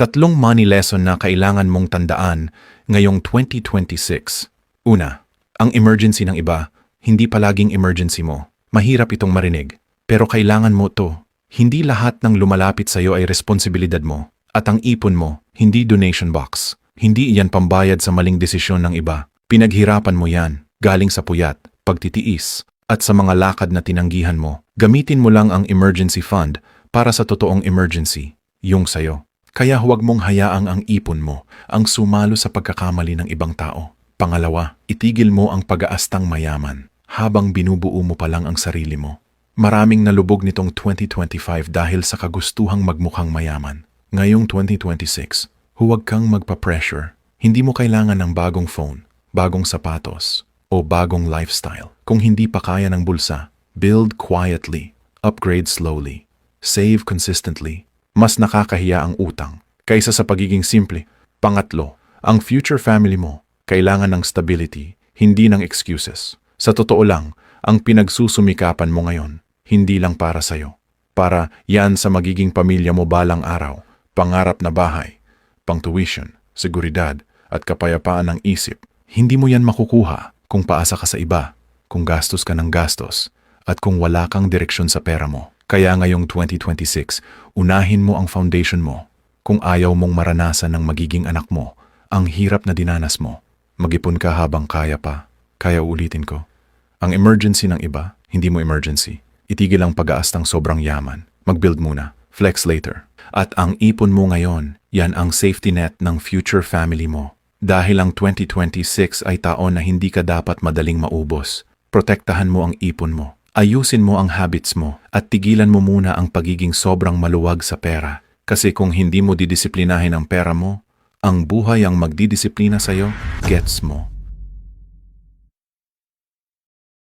Tatlong money lesson na kailangan mong tandaan ngayong 2026. Una, ang emergency ng iba, hindi palaging emergency mo. Mahirap itong marinig, pero kailangan mo to. Hindi lahat ng lumalapit sa iyo ay responsibilidad mo. At ang ipon mo, hindi donation box. Hindi iyan pambayad sa maling desisyon ng iba. Pinaghirapan mo yan, galing sa puyat, pagtitiis, at sa mga lakad na tinanggihan mo. Gamitin mo lang ang emergency fund para sa totoong emergency, yung sayo. Kaya huwag mong hayaang ang ipon mo ang sumalo sa pagkakamali ng ibang tao. Pangalawa, itigil mo ang pag-aastang mayaman habang binubuo mo pa lang ang sarili mo. Maraming nalubog nitong 2025 dahil sa kagustuhang magmukhang mayaman. Ngayong 2026, huwag kang magpa-pressure. Hindi mo kailangan ng bagong phone, bagong sapatos, o bagong lifestyle. Kung hindi pa kaya ng bulsa, build quietly, upgrade slowly, save consistently. Mas nakakahiya ang utang kaysa sa pagiging simple. Pangatlo, ang future family mo kailangan ng stability, hindi ng excuses. Sa totoo lang, ang pinagsusumikapan mo ngayon, hindi lang para sa'yo. Para yan sa magiging pamilya mo balang araw, pangarap na bahay, pang-tuition, seguridad, at kapayapaan ng isip. Hindi mo yan makukuha kung paasa ka sa iba, kung gastos ka ng gastos, at kung wala kang direksyon sa pera mo. Kaya ngayong 2026, unahin mo ang foundation mo. Kung ayaw mong maranasan ng magiging anak mo, ang hirap na dinanas mo, mag-ipon ka habang kaya pa. Kaya ulitin ko. Ang emergency ng iba, hindi mo emergency. Itigil ang pag-aastang sobrang yaman. Mag-build muna, flex later. At ang ipon mo ngayon, yan ang safety net ng future family mo. Dahil ang 2026 ay taon na hindi ka dapat madaling maubos. Protektahan mo ang ipon mo. Ayusin mo ang habits mo at tigilan mo muna ang pagiging sobrang maluwag sa pera. Kasi kung hindi mo didisiplinahin ang pera mo, ang buhay ang magdidisiplina sa'yo, gets mo.